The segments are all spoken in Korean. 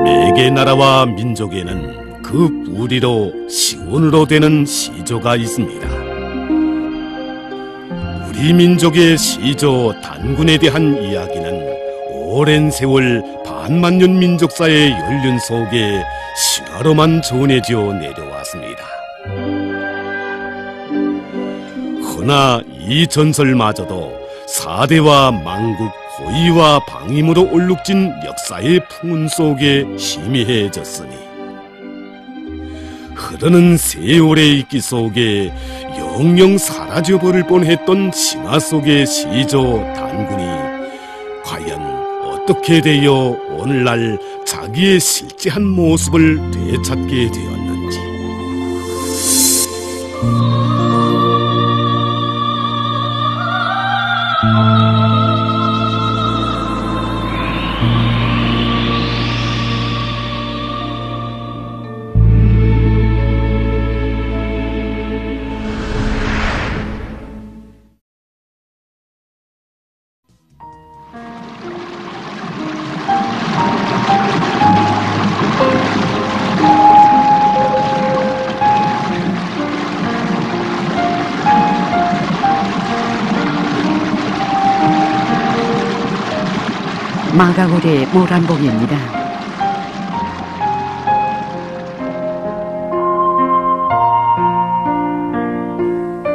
매개 나라와 민족에는 그 뿌리로 시온으로 되는 시조가 있습니다. 우리 민족의 시조 단군에 대한 이야기는 오랜 세월 반만년 민족사의 연륜 속에 신화로만 전해져 내려왔습니다. 허나 이 전설마저도 사대와 망국, 호위와 방임으로 얼룩진 역사의 풍운 속에 희미해졌으니 흐르는 세월의 이끼 속에 영영 사라져버릴 뻔했던 신화 속의 시조 단군이 과연 어떻게 되어 오늘날 자기의 실제한 모습을 되찾게 되었는지. 마가골의 모란봉입니다.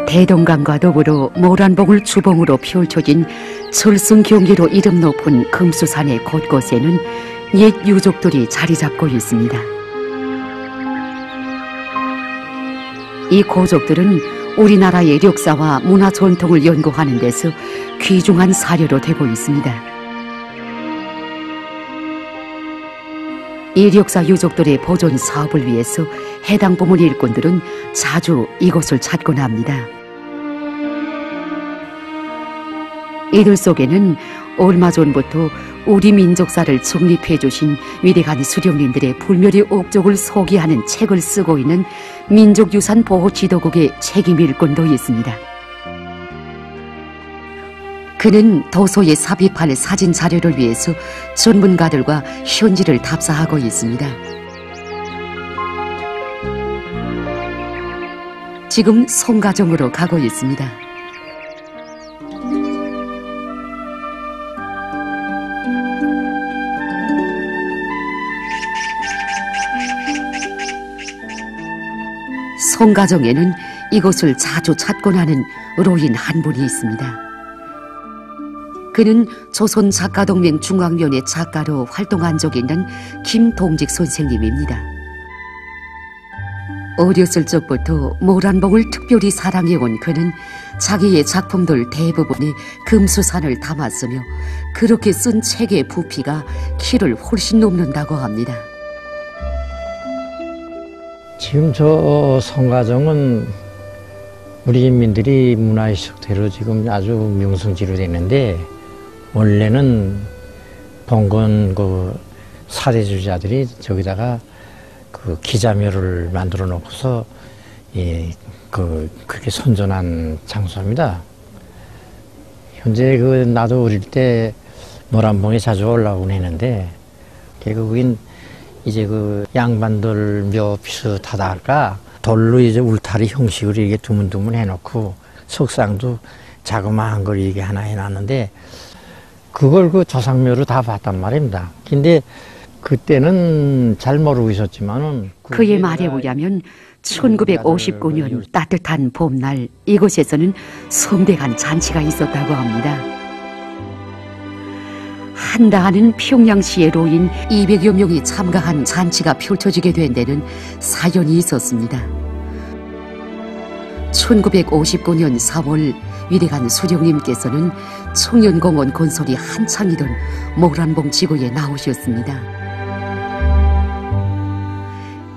대동강과 더불어 모란봉을 주봉으로 펼쳐진 철승 경계로 이름 높은 금수산의 곳곳에는 옛 유족들이 자리 잡고 있습니다. 이 고족들은 우리나라의 역사와 문화 전통을 연구하는 데서 귀중한 사료로 되고 있습니다. 이 역사 유족들의 보존 사업을 위해서 해당 부문 일꾼들은 자주 이곳을 찾곤 합니다. 이들 속에는 얼마 전부터 우리 민족사를 정립해 주신 위대한 수령님들의 불멸의 업적을 소개하는 책을 쓰고 있는 민족유산보호지도국의 책임 일꾼도 있습니다. 그는 도서에 삽입할 사진 자료를 위해서 전문가들과 현지를 답사하고 있습니다. 지금 송가정으로 가고 있습니다. 송가정에는 이곳을 자주 찾곤 하는 로인 한 분이 있습니다. 그는 조선 작가동맹 중앙위원회 작가로 활동한 적이 있는 김동직 선생님입니다. 어렸을 적부터 모란봉을 특별히 사랑해온 그는 자기의 작품들 대부분이 금수산을 담았으며 그렇게 쓴 책의 부피가 키를 훨씬 넘는다고 합니다. 지금 저 송가정은 우리 인민들이 문화유적지로 지금 아주 명성지로 되는데, 원래는 봉건 그 사대주자들이 저기다가 그 기자묘를 만들어 놓고서 그렇게 선전한 장소입니다. 현재 나도 어릴 때 모란봉에 자주 올라오곤 했는데, 거긴 이제 양반들 묘 비슷하다 할까, 돌로 이제 울타리 형식으로 이게 두문두문 해놓고 석상도 자그마한 걸 이게 하나 해놨는데, 그걸 조상묘로 다 봤단 말입니다. 근데 그때는 잘 모르고 있었지만은 그의 말에 의하면 1959년 따뜻한 봄날 이곳에서는 성대한 잔치가 있었다고 합니다. 한다하는 평양시의 로인 200여 명이 참가한 잔치가 펼쳐지게 된 데는 사연이 있었습니다. 1959년 4월 위대한 수령님께서는 청년공원 건설이 한창이던 모란봉 지구에 나오셨습니다.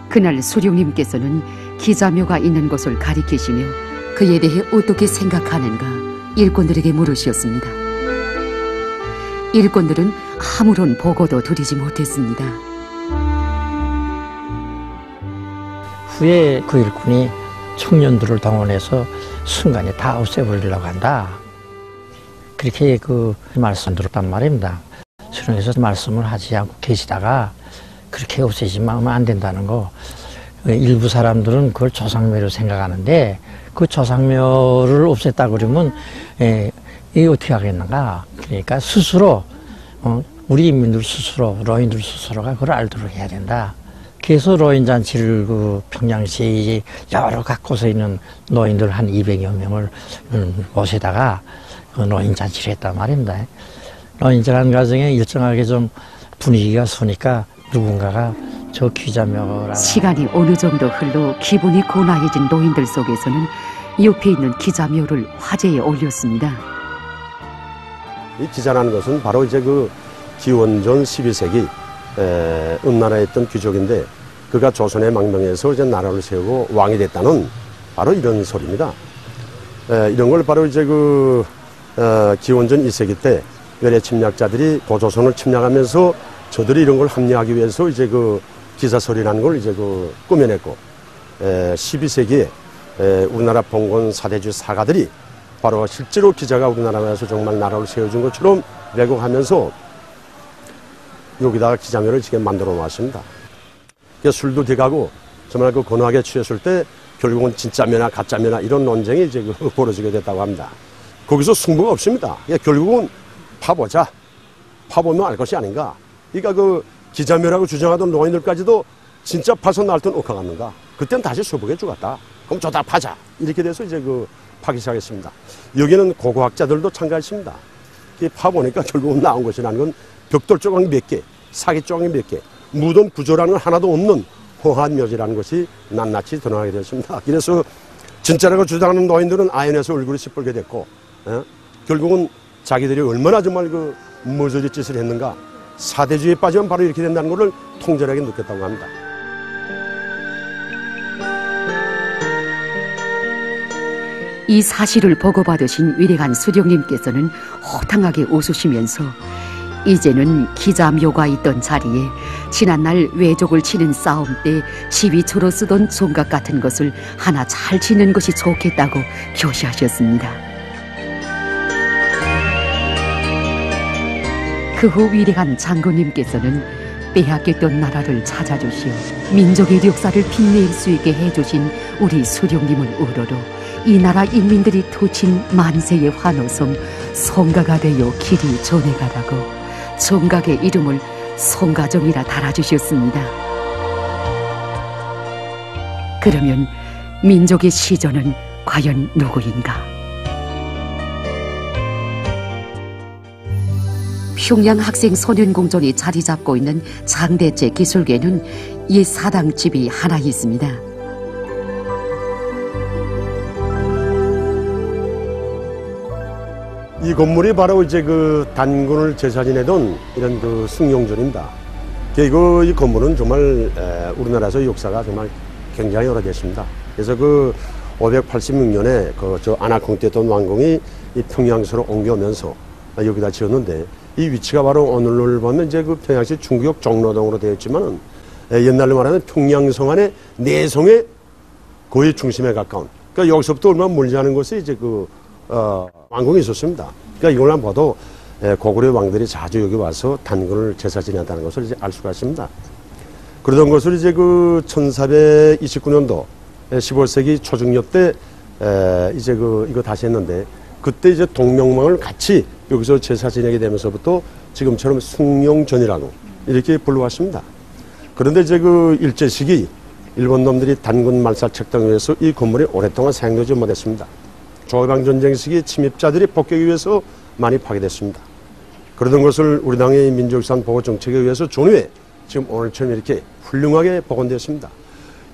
그날 수령님께서는 기자묘가 있는 곳을 가리키시며 그에 대해 어떻게 생각하는가 일꾼들에게 물으셨습니다. 일꾼들은 아무런 보고도 드리지 못했습니다. 후에 그 일꾼이 청년들을 동원해서 순간에 다 없애버리려고 한다. 그렇게 그 말씀 들었단 말입니다. 수령에서 말씀을 하지 않고 계시다가 그렇게 없애지면 안 된다는 거. 일부 사람들은 그걸 조상묘로 생각하는데 그 조상묘를 없앴다 그러면 이게 어떻게 하겠는가. 그러니까 스스로 우리 인민들 스스로 노인들 스스로가 그걸 알도록 해야 된다. 그래서 노인잔치를 그 평양시에 여러 갖고서 있는 노인들 한 200여 명을 모시다가 그 노인잔치를 했단 말입니다. 노인잔치 과정에 일정하게 좀 분위기가 서니까 누군가가 저 기자묘라. 시간이 어느 정도 흘러 기분이 고나해진 노인들 속에서는 옆에 있는 기자묘를 화제에 올렸습니다. 이 기자라는 것은 바로 이제 그 기원전 12세기 은나라에 있던 귀족인데 그가 조선의 망명해서 이제 나라를 세우고 왕이 됐다는 바로 이런 소리입니다. 이런 걸 바로 이제 그 기원전 2세기 때 외래 침략자들이 고조선을 침략하면서 저들이 이런 걸 합리하기 위해서 이제 그 기사설이라는 걸 이제 그 꾸며냈고 12세기에 우리나라 봉건 사대주 사가들이 바로 실제로 기자가 우리나라에서 정말 나라를 세워준 것처럼 왜곡하면서 여기다가 기자묘를 지금 만들어 놓았습니다. 술도 돼가고 정말 그 건하게 취했을 때 결국은 진짜면이나 가짜면이나 이런 논쟁이 이제 그 벌어지게 됐다고 합니다. 거기서 승부가 없습니다. 결국은 파보자. 파보면 알 것이 아닌가. 그러니까 그 기자묘라고 주장하던 노인들까지도 진짜 파서 날던 옥화갔는가. 그땐 다시 수복에 죽었다. 그럼 저다 파자. 이렇게 돼서 이제 그 파기 시작했습니다. 여기는 고고학자들도 참가했습니다. 파보니까 결국은 나온 것이라는 건 벽돌 조각 몇 개, 사기 조각 몇 개, 무덤 구조라는 건 하나도 없는 허한 묘지라는 것이 낱낱이 드러나게 되었습니다. 그래서 진짜라고 주장하는 노인들은 아연에서 얼굴이 시뻘게 됐고, 결국은 자기들이 얼마나 정말 그 머저리 짓을 했는가, 사대주의에 빠지면 바로 이렇게 된다는 것을 통절하게 느꼈다고 합니다. 이 사실을 보고받으신 위대한 수령님께서는 호탕하게 웃으시면서 이제는 기자묘가 있던 자리에 지난날 외족을 치는 싸움 때 지휘초로 쓰던 총각 같은 것을 하나 잘 짓는 것이 좋겠다고 교시하셨습니다. 그 후 위대한 장군님께서는 빼앗겼던 나라를 찾아주시어 민족의 역사를 빛낼 수 있게 해주신 우리 수령님을 우러러 이 나라 인민들이 토친 만세의 환호성 송가가 되어 길이 전해가라고 총각의 이름을 송가정이라 달아주셨습니다. 그러면 민족의 시조는 과연 누구인가? 평양 학생 소년공존이 자리 잡고 있는 장대째 기술계는 옛 사당집이 하나 있습니다. 이 건물이 바로 이제 그 단군을 제사 지내던 이런 그 숭룡전입니다. 이 건물은 정말 우리나라에서 역사가 정말 굉장히 오래됐습니다. 그래서 그 586년에 저 안하콩 때 던 왕궁이 이 평양시로 옮겨오면서 여기다 지었는데 이 위치가 바로 오늘날 보면 이제 그 평양시 중구역 종로동으로 되어 있지만은 옛날로 말하면 평양성 안에 내성의 거의 중심에 가까운. 그러니까 여기서부터 얼마 멀지 않은 곳에 이제 왕궁이 있었습니다. 그러니까 이걸만 봐도 고구려 왕들이 자주 여기 와서 단군을 제사 지냈다는 것을 이제 알 수가 있습니다. 그러던 것을 이제 그 1429년도 15세기 초중엽 때 이제 이거 다시 했는데 그때 이제 동명망을 같이 여기서 제사 지내게 되면서부터 지금처럼 숭룡전이라고 이렇게 불러왔습니다. 그런데 이제 일제 시기 일본 놈들이 단군 말살 책당을 위해서 이 건물이 오랫동안 사용되지 못했습니다. 조해방전쟁 시기 침입자들이 복귀하기 위해서 많이 파괴됐습니다. 그러던 것을 우리 당의 민족유산 보호 정책에 의해서 전후에 지금 오늘처럼 이렇게 훌륭하게 복원되었습니다.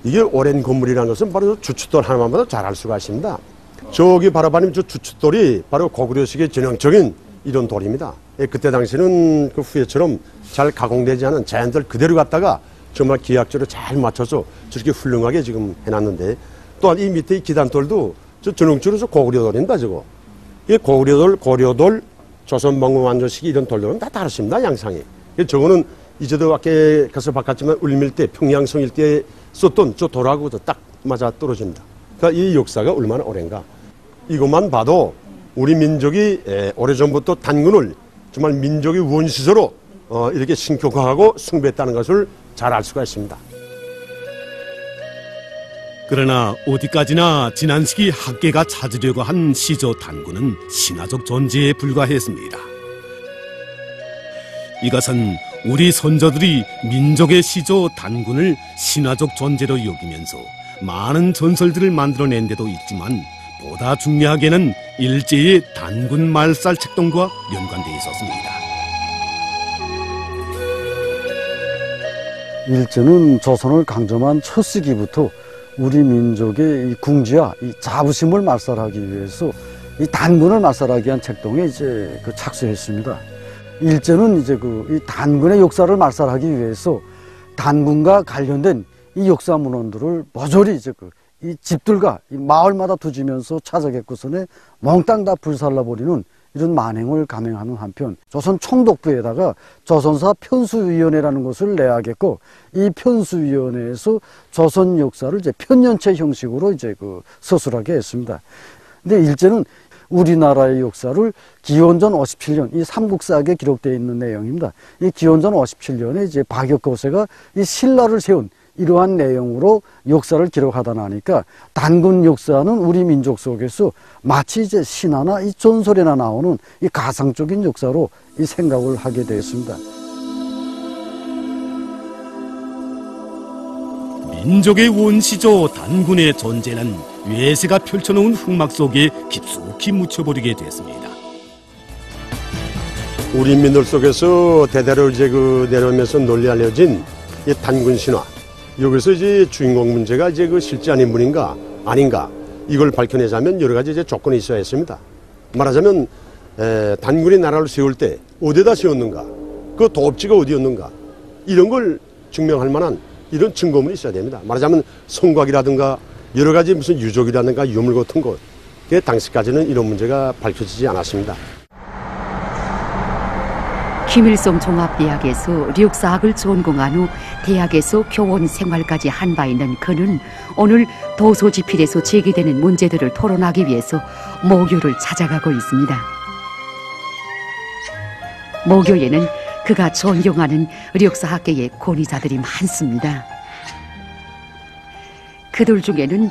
이게 오랜 건물이라는 것은 바로 주춧돌 하나만 봐도 잘 알 수가 있습니다. 저기 바라보면 저 주춧돌이 바로 고구려식의 전형적인 이런 돌입니다. 그때 당시는 그 후예처럼 잘 가공되지 않은 자연들 그대로 갖다가 정말 기하학적으로 잘 맞춰서 저렇게 훌륭하게 지금 해놨는데 또한 이 밑에 이 기단돌도 저 전형적으로 저 고구려돌입니다. 저거. 이게 고구려돌, 고려돌, 조선봉건 완조식 이런 돌들은 다 다르십니다. 양상이. 저거는 이제도 밖에 가서 바꿨지만 울밀대, 평양성 일대에 썼던 저 돌하고도 딱 맞아 떨어집니다. 그러니까 이 역사가 얼마나 오랜가. 이것만 봐도 우리 민족이 오래전부터 단군을 정말 민족의 원시소로 이렇게 신격화하고 숭배했다는 것을 잘 알 수가 있습니다. 그러나 어디까지나 지난 시기 학계가 찾으려고 한 시조 단군은 신화적 존재에 불과했습니다. 이것은 우리 선조들이 민족의 시조 단군을 신화적 존재로 여기면서 많은 전설들을 만들어낸 데도 있지만 보다 중요하게는 일제의 단군 말살 책동과 연관되어 있었습니다. 일제는 조선을 강점한 첫 시기부터 우리 민족의 이 궁지와 이 자부심을 말살하기 위해서 이 단군을 말살하기 위한 책동에 이제 착수했습니다. 일제는 이제 이 단군의 역사를 말살하기 위해서 단군과 관련된 이 역사 문헌들을 모조리 이제 이 집들과 이 마을마다 두지면서 찾아겠고서는 몽땅 다 불살라버리는 이런 만행을 감행하는 한편 조선 총독부에다가 조선사 편수위원회라는 것을 내야겠고 이 편수위원회에서 조선 역사를 이제 편년체 형식으로 이제 서술하게 했습니다. 근데 일제는 우리나라의 역사를 기원전 57년 이 삼국사학에 기록되어 있는 내용입니다. 이 기원전 57년에 이제 박역거세가 이 신라를 세운 이러한 내용으로 역사를 기록하다 나니까 단군 역사는 우리 민족 속에서 마치 이제 신화나 이 전설에나 나오는 이 가상적인 역사로 이 생각을 하게 되었습니다. 민족의 원시조 단군의 존재는 외세가 펼쳐놓은 흑막 속에 깊숙이 묻혀버리게 됐습니다. 우리 민들 속에서 대대로 이제 내려오면서 널리 알려진 이 단군 신화. 여기서 이제 주인공 문제가 이제 실제 인물인가 아닌가 이걸 밝혀내자면 여러 가지 이제 조건이 있어야 했습니다. 말하자면 단군이 나라를 세울 때 어디다 세웠는가, 그 도읍지가 어디였는가 이런 걸 증명할 만한 이런 증거물이 있어야 됩니다. 말하자면 성곽이라든가 여러 가지 무슨 유적이라든가 유물 같은 것, 당시까지는 이런 문제가 밝혀지지 않았습니다. 김일성 종합대학에서 역사학을 전공한 후 대학에서 교원 생활까지 한 바 있는 그는 오늘 도서지필에서 제기되는 문제들을 토론하기 위해서 모교를 찾아가고 있습니다. 모교에는 그가 존경하는 역사학계의 권위자들이 많습니다. 그들 중에는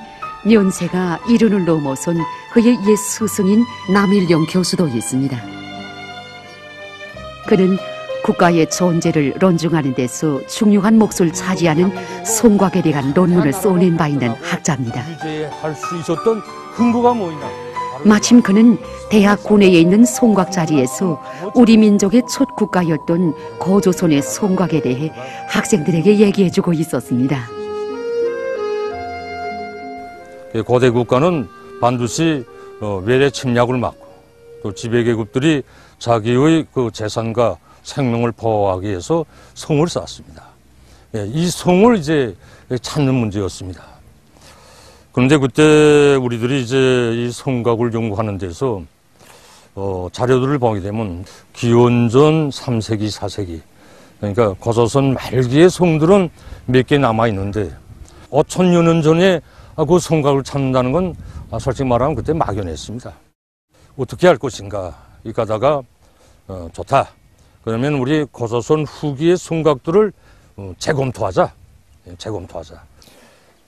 연세가 70을 넘어선 그의 옛 스승인 남일영 교수도 있습니다. 그는 국가의 존재를 론중하는 데서 중요한 몫을 차지하는 성곽에 대한 논문을 써낸 바 있는 학자입니다. 유죄할 수 있었던 근거가 뭐냐? 마침 그는 대학 고내에 있는 성곽 자리에서 우리 민족의 첫 국가였던 고조선의 성곽에 대해 학생들에게 얘기해주고 있었습니다. 고대 국가는 반드시 외래 침략을 막고 또 지배계급들이 자기의 그 재산과 생명을 보호하기 위해서 성을 쌓았습니다. 이 성을 이제 찾는 문제였습니다. 그런데 그때 우리들이 이제 이 성곽을 연구하는 데서 자료들을 보게 되면 기원전 3세기, 4세기 그러니까 고조선 말기의 성들은 몇 개 남아 있는데 5천여 년 전에 그 성곽을 찾는다는 건 솔직히 말하면 그때 막연했습니다. 어떻게 할 것인가 이 가다가 좋다. 그러면 우리 고조선 후기의 성곽들을 재검토하자.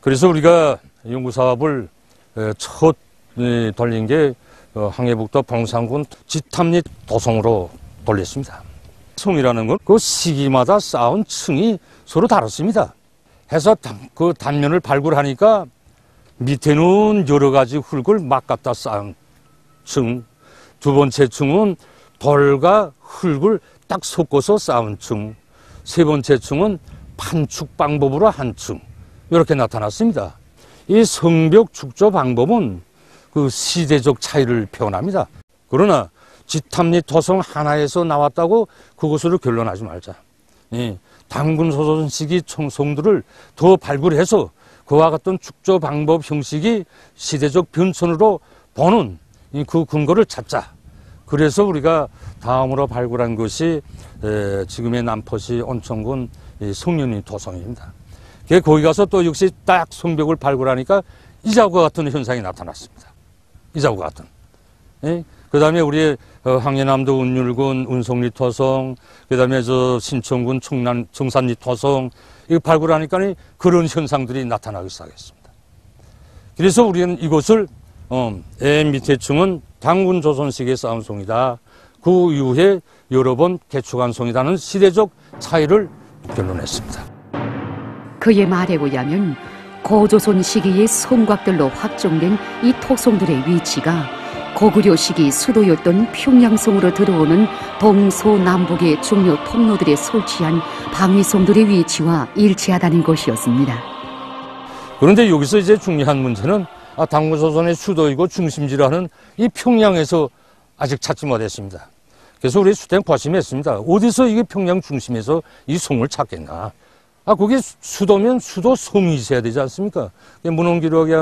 그래서 우리가 연구사업을 첫 돌린 게 항해북도 봉산군 지탐리 도성으로 돌렸습니다. 성이라는 건 그 시기마다 쌓은 층이 서로 다릅니다. 해서 그 단면을 발굴하니까 밑에는 여러 가지 흙을 막 갖다 쌓은 층, 두 번째 층은 돌과 흙을 딱 섞어서 쌓은 층, 세 번째 층은 판축 방법으로 한 층, 이렇게 나타났습니다. 이 성벽 축조 방법은 그 시대적 차이를 표현합니다. 그러나 지탐리 토성 하나에서 나왔다고 그것으로 결론하지 말자. 단군 조선 시기 성들을 더 발굴해서 그와 같은 축조 방법 형식이 시대적 변천으로 보는 그 근거를 찾자. 그래서 우리가 다음으로 발굴한 것이 지금의 남포시 온천군 성년리 토성입니다. 거기 가서 또 역시 딱 성벽을 발굴하니까 이자구와 같은 현상이 나타났습니다. 이자구와 같은. 그다음에 우리 항해남도 운율군 운송리 토성, 그다음에 저 신천군 청산리 토성 이거 발굴하니까 그런 현상들이 나타나기 시작했습니다. 그래서 우리는 이곳을 맨 밑에 층은 단군 조선시기의 쌓은송이다. 그 이후에 여러 번 개축한 송이라는 시대적 차이를 결론했습니다. 그의 말에 의하면 고조선 시기의 성곽들로 확정된 이 토성들의 위치가 고구려 시기 수도였던 평양성으로 들어오는 동서남북의 중요 통로들에 설치한 방위성들의 위치와 일치하다는 것이었습니다. 그런데 여기서 이제 중요한 문제는 단군조선의 수도이고 중심지라는 이 평양에서 아직 찾지 못했습니다. 그래서 우리 수탱 과심했습니다. 어디서 이게 평양 중심에서 이 성을 찾겠나. 거기 수도면 수도 성이 있어야 되지 않습니까? 문헌기록에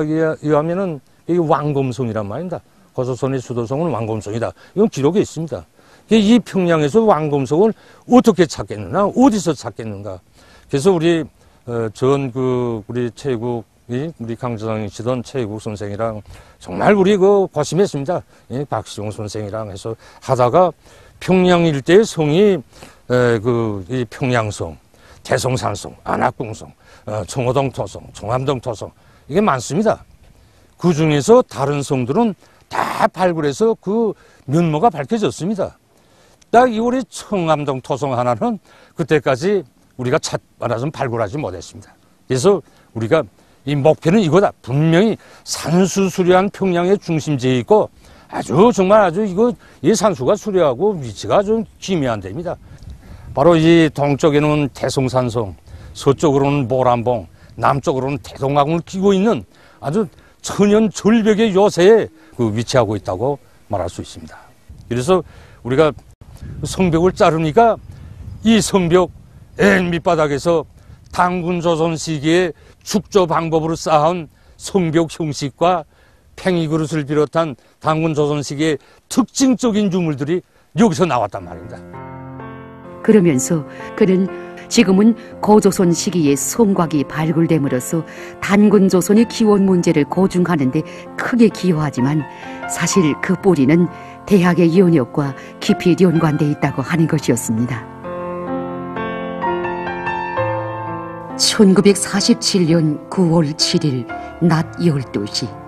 의하면은 이게 왕검성이란 말입니다. 고조선의 수도성은 왕검성이다. 이건 기록에 있습니다. 이 평양에서 왕검성을 어떻게 찾겠느냐, 어디서 찾겠는가. 그래서 우리 우리 최국이 우리 강저당이시던 최국 선생이랑 정말 우리 과심했습니다. 박시용 선생이랑 해서 하다가 평양 일대의 성이 이 평양성, 대성산성, 안악궁성, 청호동 토성, 청암동 토성 이게 많습니다. 그 중에서 다른 성들은 다 발굴해서 그 면모가 밝혀졌습니다. 딱 이 우리 청암동 토성 하나는 그때까지 우리가 말하자면 발굴하지 못했습니다. 그래서 우리가 이 목표는 이거다. 분명히 산수수려한 평양의 중심지에 있고 이 산수가 수려하고 위치가 좀 기묘한 데입니다. 바로 이 동쪽에는 대성산성, 서쪽으로는 모란봉, 남쪽으로는 대동강을 끼고 있는 아주 천연 절벽의 요새에 위치하고 있다고 말할 수 있습니다. 그래서 우리가 성벽을 자르니까 이 성벽 맨 밑바닥에서 단군조선 시기의 축조 방법으로 쌓은 성벽 형식과 팽이그릇을 비롯한 단군조선 시기의 특징적인 유물들이 여기서 나왔단 말입니다. 그러면서 그는 지금은 고조선 시기의 성곽이 발굴됨으로써 단군조선의 기원 문제를 고증하는 데 크게 기여하지만 사실 그 뿌리는 대학의 연역과 깊이 연관돼 있다고 하는 것이었습니다. 1947년 9월 7일 낮 12시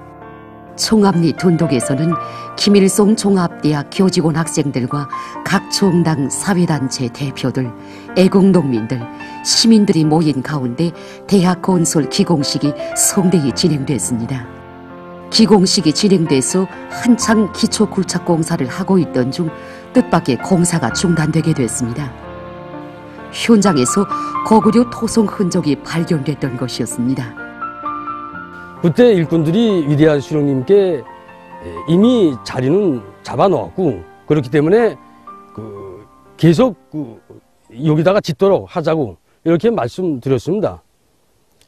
총암리 둔독에서는 김일성 종합대학 교직원 학생들과 각 정당 사회단체 대표들, 애국농민들, 시민들이 모인 가운데 대학 건설 기공식이 성대히 진행됐습니다. 기공식이 진행돼서 한창 기초굴착 공사를 하고 있던 중 뜻밖의 공사가 중단되게 됐습니다. 현장에서 고구려 토성 흔적이 발견됐던 것이었습니다. 그때 일꾼들이 위대한 수령님께 이미 자리는 잡아놓았고 그렇기 때문에 계속 여기다가 짓도록 하자고 이렇게 말씀드렸습니다.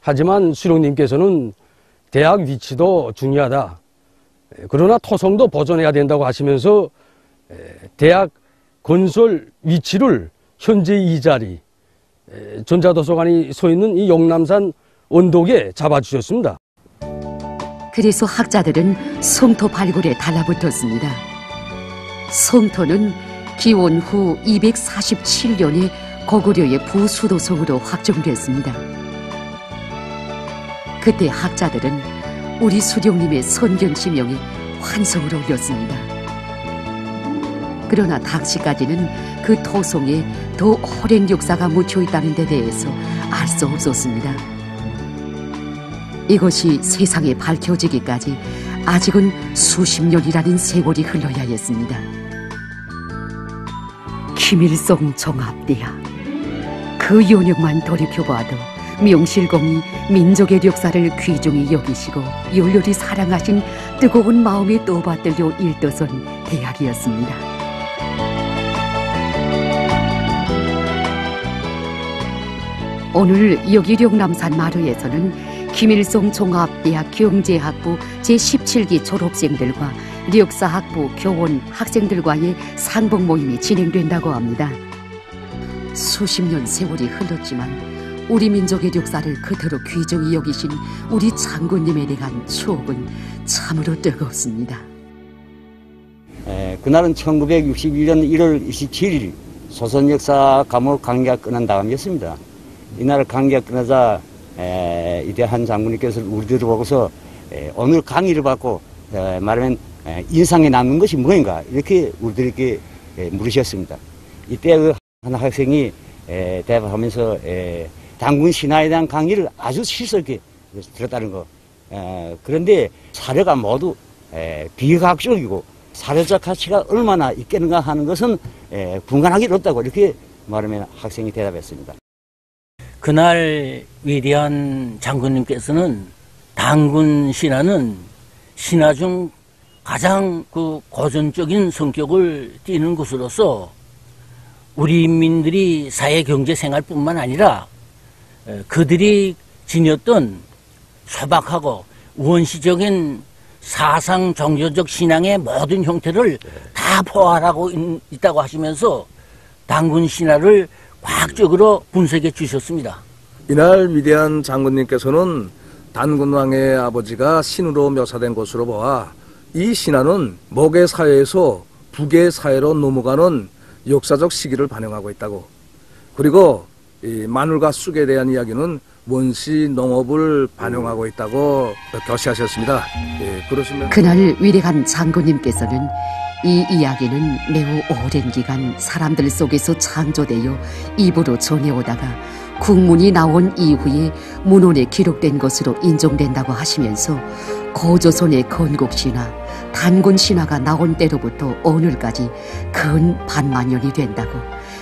하지만 수령님께서는 대학 위치도 중요하다. 그러나 토성도 보존해야 된다고 하시면서 대학 건설 위치를 현재 이 자리 전자도서관이 서 있는 이 용남산 언덕에 잡아주셨습니다. 그래서 학자들은 성토 발굴에 달라붙었습니다. 성토는 기원 후 247년에 고구려의 부수도성으로 확정됐습니다. 그때 학자들은 우리 수령님의 선경시명에 환성을 올렸습니다. 그러나 당시까지는 그 토성에 더 오랜 역사가 묻혀있다는 데 대해서 알 수 없었습니다. 이것이 세상에 밝혀지기까지 아직은 수십 년이라는 세월이 흘러야 했습니다. 김일성 종합대학. 그 연역만 돌이켜봐도 명실공히 민족의 역사를 귀중히 여기시고 열렬히 사랑하신 뜨거운 마음에 떠받들려 일떠선 대학이었습니다. 오늘 여기 령남산 마루에서는 김일성 종합대학 경제학부 제17기 졸업생들과 역사학부 교원 학생들과의 상봉 모임이 진행된다고 합니다. 수십 년 세월이 흘렀지만 우리 민족의 역사를 그대로 귀중히 여기신 우리 장군님에 대한 추억은 참으로 뜨겁습니다. 그날은 1961년 1월 27일 조선 역사 감옥 강의가 끝난 다음이었습니다. 이날 강의가 끝나자 이대한 장군님께서 우리들을 보고서 오늘 강의를 받고 말하면 인상에 남는 것이 무엇인가 이렇게 우리들에게 물으셨습니다. 이때 그 한 학생이 대답하면서 단군 신화에 대한 강의를 아주 실속있게 들었다는 거. 그런데 사료가 모두 비과학적이고 사료적 가치가 얼마나 있겠는가 하는 것은 분간하기 어렵다고 이렇게 말하면 학생이 대답했습니다. 그날 위대한 장군님께서는 단군 신화는 신화 중 가장 그 고전적인 성격을 띠는 것으로서 우리 인민들이 사회 경제 생활뿐만 아니라 그들이 지녔던 소박하고 원시적인 사상 종교적 신앙의 모든 형태를 다 포괄하고 있다고 하시면서 단군 신화를 과학적으로 분석해 주셨습니다. 이날 위대한 장군님께서는 단군왕의 아버지가 신으로 묘사된 것으로 보아 이 신화는 목의 사회에서 북의 사회로 넘어가는 역사적 시기를 반영하고 있다고, 그리고 이 마늘과 쑥에 대한 이야기는 원시 농업을 반영하고 있다고 교시하셨습니다. 그러시면 그날 위대한 장군님께서는 이 이야기는 매우 오랜 기간 사람들 속에서 창조되어 입으로 전해오다가 국문이 나온 이후에 문헌에 기록된 것으로 인정된다고 하시면서 고조선의 건국신화, 단군신화가 나온 때로부터 오늘까지 근 반만년이 된다고,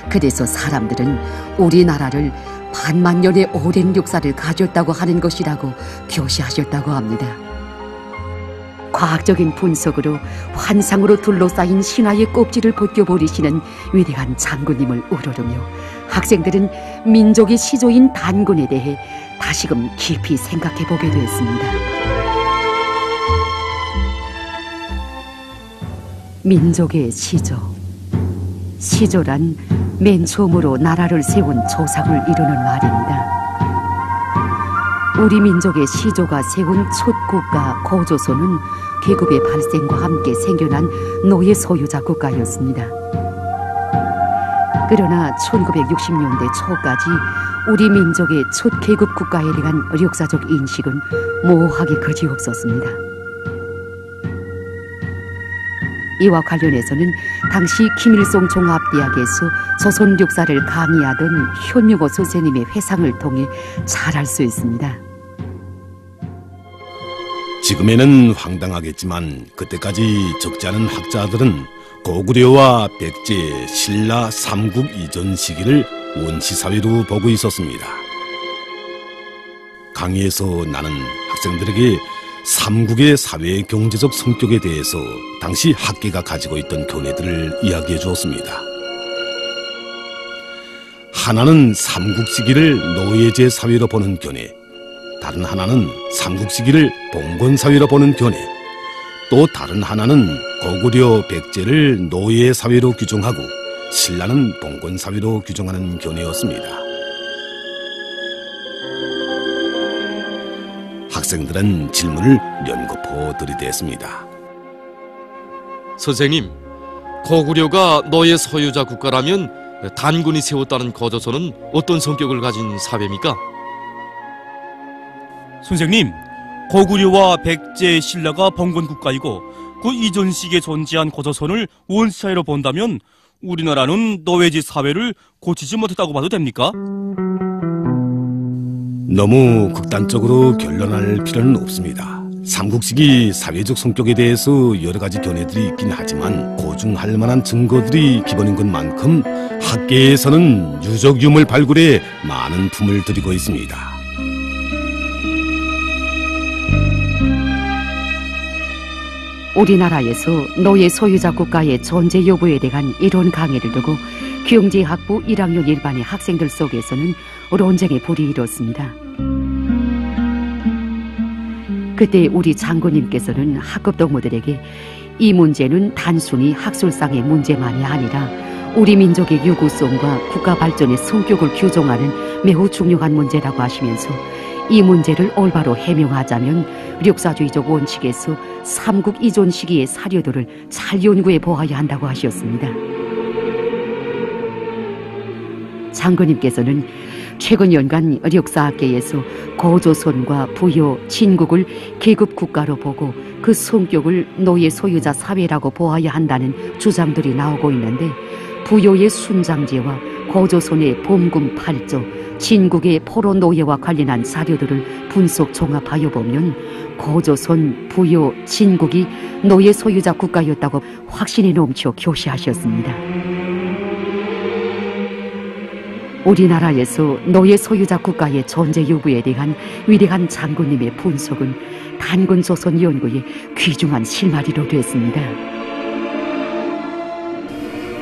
그래서 사람들은 우리나라를 반만년의 오랜 역사를 가졌다고 하는 것이라고 교시하셨다고 합니다. 과학적인 분석으로 환상으로 둘러싸인 신화의 껍질을 벗겨버리시는 위대한 장군님을 우러르며 학생들은 민족의 시조인 단군에 대해 다시금 깊이 생각해보게 되었습니다. 민족의 시조. 시조란 맨 처음으로 나라를 세운 조상을 이루는 말입니다. 우리 민족의 시조가 세운 첫 국가 고조선은 계급의 발생과 함께 생겨난 노예 소유자 국가였습니다. 그러나 1960년대 초까지 우리 민족의 첫 계급 국가에 대한 역사적 인식은 모호하게 그지없었습니다. 이와 관련해서는 당시 김일성 종합대학에서 조선 역사를 강의하던 현명호 선생님의 회상을 통해 잘 알 수 있습니다. 지금에는 황당하겠지만 그때까지 적지 않은 학자들은 고구려와 백제, 신라 삼국 이전 시기를 원시사회로 보고 있었습니다. 강의에서 나는 학생들에게 삼국의 사회 경제적 성격에 대해서 당시 학계가 가지고 있던 견해들을 이야기해 주었습니다. 하나는 삼국 시기를 노예제 사회로 보는 견해, 다른 하나는 삼국 시기를 봉건 사회로 보는 견해, 또 다른 하나는 고구려 백제를 노예 사회로 규정하고 신라는 봉건 사회로 규정하는 견해였습니다. 학생들은 질문을 연거푸 들이댔습니다. 선생님, 고구려가 노예 소유자 국가라면 단군이 세웠다는 고조선은 어떤 성격을 가진 사회입니까? 선생님, 고구려와 백제, 신라가 봉건 국가이고 그 이전 시기에 존재한 고조선을 원시사회로 본다면 우리나라는 노예제 사회를 고치지 못했다고 봐도 됩니까? 너무 극단적으로 결론할 필요는 없습니다. 삼국시기 사회적 성격에 대해서 여러 가지 견해들이 있긴 하지만 고증할 만한 증거들이 기본인 것만큼 학계에서는 유적 유물 발굴에 많은 품을 들이고 있습니다. 우리나라에서 노예 소유자 국가의 존재 여부에 대한 이론 강의를 두고 경제학부 1학년 일반의 학생들 속에서는 논쟁의 불이 일었습니다. 그때 우리 장군님께서는 학급 동무들에게 이 문제는 단순히 학술상의 문제만이 아니라 우리 민족의 유구성과 국가 발전의 성격을 규정하는 매우 중요한 문제라고 하시면서 이 문제를 올바로 해명하자면 력사주의적 원칙에서 삼국 이존 시기의 사료들을 잘 연구해 보아야 한다고 하셨습니다. 장군님께서는 최근 연간 력사학계에서 고조선과 부요, 진국을 계급 국가로 보고 그 성격을 노예 소유자 사회라고 보아야 한다는 주장들이 나오고 있는데, 부요의 순장제와 고조선의 범금 8조, 진국의 포로 노예와 관련한 사료들을 분석 종합하여 보면 고조선, 부요, 진국이 노예 소유자 국가였다고 확신이 넘쳐 교시하셨습니다. 우리나라에서 노예 소유자 국가의 존재 여부에 대한 위대한 장군님의 분석은 단군 조선 연구의 귀중한 실마리로 됐습니다.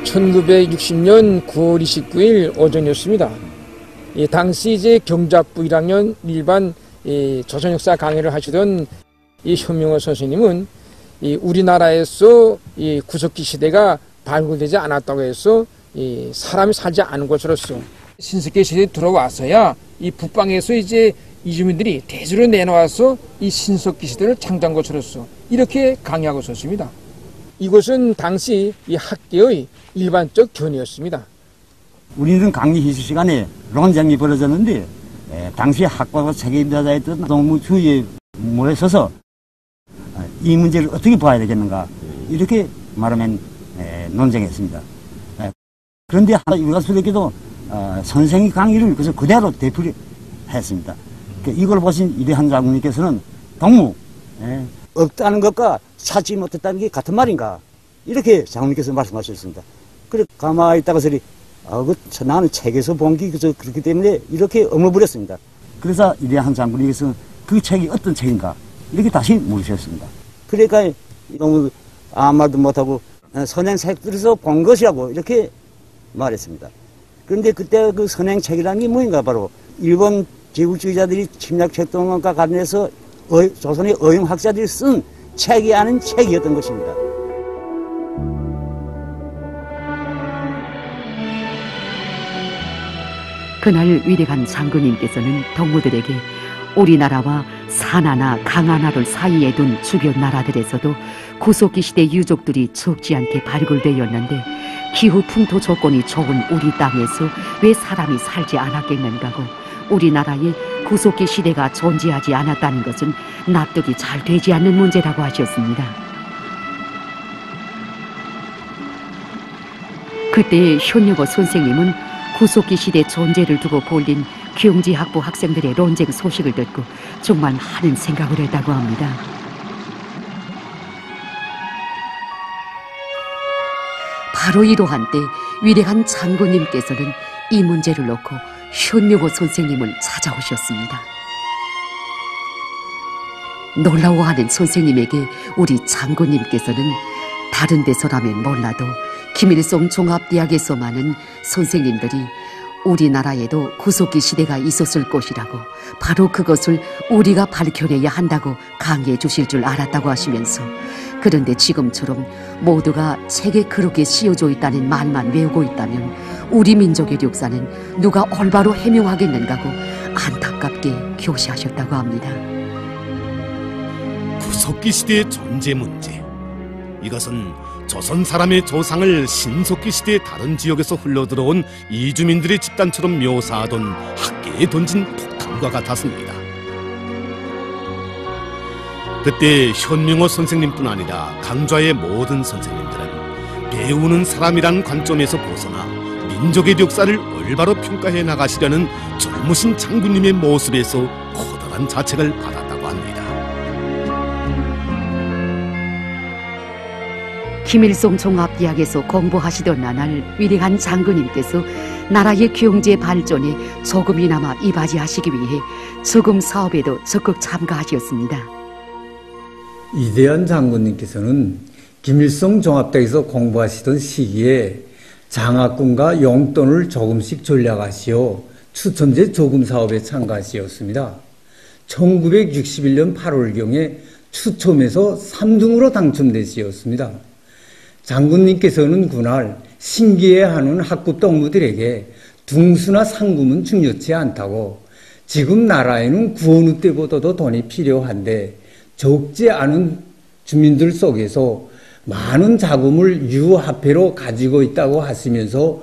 1960년 9월 29일 오전이었습니다. 당시 이제 경작부 1학년 일반 조선 역사 강의를 하시던 현명호 선생님은 우리나라에서 구석기 시대가 발굴되지 않았다고 해서 사람이 살지 않은 곳으로서 신석기 시대에 들어와서야 이 북방에서 이제 이주민들이 대주로 내놓아서 이 신석기 시대를 창조한 것으로서 이렇게 강의하고 있었습니다. 이것은 당시 이 학계의 일반적 견해였습니다. 우리는 강의 희수 시간에 논쟁이 벌어졌는데, 당시 학과가 책임자였던 동무주의에 모여서서 이 문제를 어떻게 봐야 되겠는가, 이렇게 말하면 논쟁했습니다. 그런데 우리가 수렵게도 선생의 강의를 그대로 되풀이 했습니다. 이걸 보신 이대한 장군님께서는 동무, 없다는 것과 찾지 못했다는 게 같은 말인가, 이렇게 장군님께서 말씀하셨습니다. 그래 가만히 있다가 소리, 나는 책에서 본 게 그렇기 때문에 이렇게 엉어버렸습니다. 그래서 이대한 장군님께서 그 책이 어떤 책인가, 이렇게 다시 물으셨습니다. 그러니까 너무 아무 말도 못하고 선행책들에서 본 것이라고 이렇게 말했습니다. 그런데 그때 그 선행책이라는 게 뭐인가, 바로 일본 제국주의자들이 침략책동과 관련해서 조선의 어용학자들이 쓴 책이 아닌 책이었던 것입니다. 그날 위대한 장군님께서는 동무들에게 우리나라와 산하나 강하나를 사이에 둔 주변 나라들에서도 구석기 시대 유적들이 적지 않게 발굴되었는데, 기후 풍토 조건이 좋은 우리 땅에서 왜 사람이 살지 않았겠는가고, 우리나라에 구석기 시대가 존재하지 않았다는 것은 납득이 잘 되지 않는 문제라고 하셨습니다. 그때 현여고 선생님은 구석기 시대 존재를 두고 벌린 경제학부 학생들의 논쟁 소식을 듣고 정말 많은 생각을 했다고 합니다. 바로 이러한 때 위대한 장군님께서는 이 문제를 놓고 현명호 선생님을 찾아오셨습니다. 놀라워하는 선생님에게 우리 장군님께서는 다른 데서라면 몰라도 김일성 종합대학에서만은 선생님들이 우리나라에도 구석기 시대가 있었을 것이라고, 바로 그것을 우리가 밝혀내야 한다고 강의해 주실 줄 알았다고 하시면서, 그런데 지금처럼 모두가 책에 그렇게 씌워져 있다는 말만 외우고 있다면 우리 민족의 역사는 누가 올바로 해명하겠는가고 안타깝게 교시하셨다고 합니다. 구석기 시대의 존재 문제, 이것은 조선 사람의 조상을 신석기 시대의 다른 지역에서 흘러들어온 이주민들의 집단처럼 묘사하던 학계에 던진 폭탄과 같았습니다. 그때 현명호 선생님뿐 아니라 강좌의 모든 선생님들은 배우는 사람이란 관점에서 벗어나 민족의 역사를 올바로 평가해 나가시려는 젊으신 장군님의 모습에서 커다란 자책을 받았다고 합니다. 김일성 종합대학에서 공부하시던 나날 위대한 장군님께서 나라의 경제 발전에 조금이나마 이바지하시기 위해 저금 사업에도 적극 참가하셨습니다. 이대한 장군님께서는 김일성 종합대학에서 공부하시던 시기에 장학금과 용돈을 조금씩 전략하시어 추천제 조금 사업에 참가하셨습니다. 1961년 8월경에 추첨에서 3등으로 당첨되셨습니다. 장군님께서는 그날 신기해하는 학구 동무들에게 둥수나 상금은 중요치 않다고 지금 나라에는 구원우 때보다도 돈이 필요한데 적지 않은 주민들 속에서 많은 자금을 유화폐로 가지고 있다고 하시면서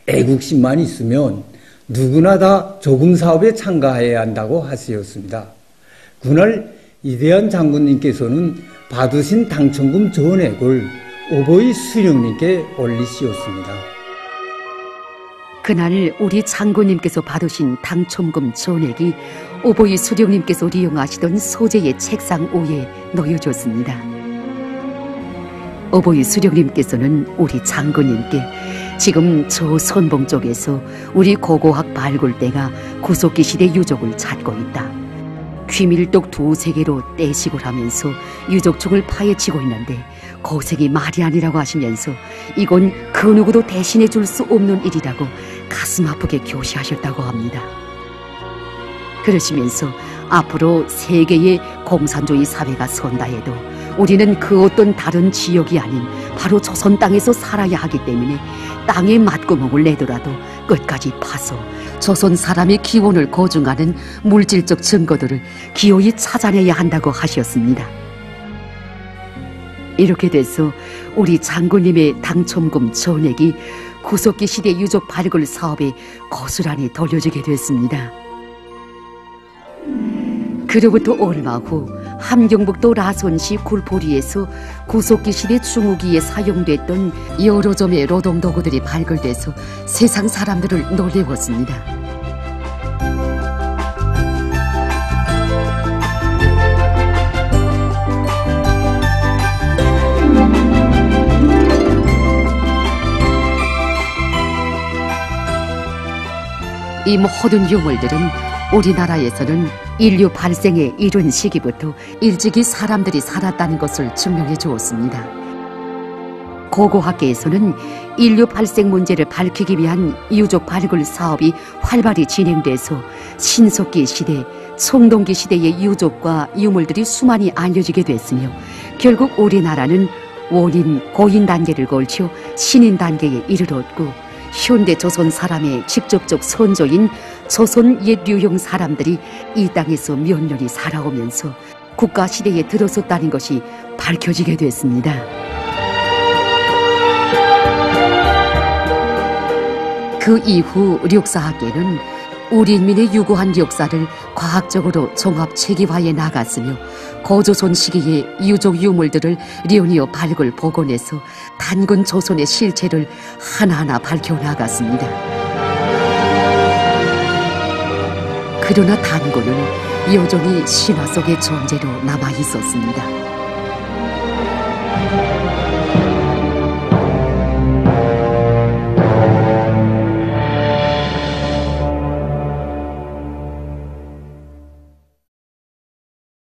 애국심만 있으면 누구나 다 조금 사업에 참가해야 한다고 하시었습니다. 그날 이대한 장군님께서는 받으신 당첨금 전액을 오보이 수령님께 올리시었습니다. 그날 우리 장군님께서 받으신 당첨금 전액이 오보이 수령님께서 이용하시던 소재의 책상 위에 놓여졌습니다. 오보이 수령님께서는 우리 장군님께 지금 저 선봉 쪽에서 우리 고고학 발굴대가 구석기 시대 유적을 찾고 있다. 귀밀독 2-3개로 떼식을 하면서 유적축을 파헤치고 있는데 고생이 말이 아니라고 하시면서 이건 그 누구도 대신해 줄 수 없는 일이라고 가슴 아프게 교시하셨다고 합니다. 그러시면서 앞으로 세계의 공산주의 사회가 선다 해도 우리는 그 어떤 다른 지역이 아닌 바로 조선 땅에서 살아야 하기 때문에 땅에 맞구멍을 내더라도 끝까지 파서 조선 사람의 기원을 거중하는 물질적 증거들을 기어이 찾아내야 한다고 하셨습니다. 이렇게 돼서 우리 장군님의 당첨금 전액이 구석기 시대 유적 발굴 사업에 고스란히 돌려지게 됐습니다. 그로부터 얼마 후 함경북도 라선시 굴포리에서 구석기 시대 중후기에 사용됐던 여러 점의 노동 도구들이 발굴돼서 세상 사람들을 놀래웠습니다. 이 모든 유물들은 우리나라에서는 인류 발생의 이른 시기부터 일찍이 사람들이 살았다는 것을 증명해 주었습니다. 고고학계에서는 인류 발생 문제를 밝히기 위한 유적 발굴 사업이 활발히 진행돼서 신석기 시대, 청동기 시대의 유적과 유물들이 수많이 알려지게 됐으며 결국 우리나라는 원인, 고인 단계를 걸쳐 신인 단계에 이르렀고 현대 조선 사람의 직접적 선조인 조선 옛 유형 사람들이 이 땅에서 몇 년이 살아오면서 국가 시대에 들어섰다는 것이 밝혀지게 됐습니다. 그 이후 역사학계는 우리 인민의 유구한 역사를 과학적으로 종합 체계화해 나갔으며 고조선 시기의 유적 유물들을 리오니어 발굴 복원해서 단군 조선의 실체를 하나하나 밝혀나갔습니다. 그러나 단군은 여전히 신화 속의 존재로 남아 있었습니다.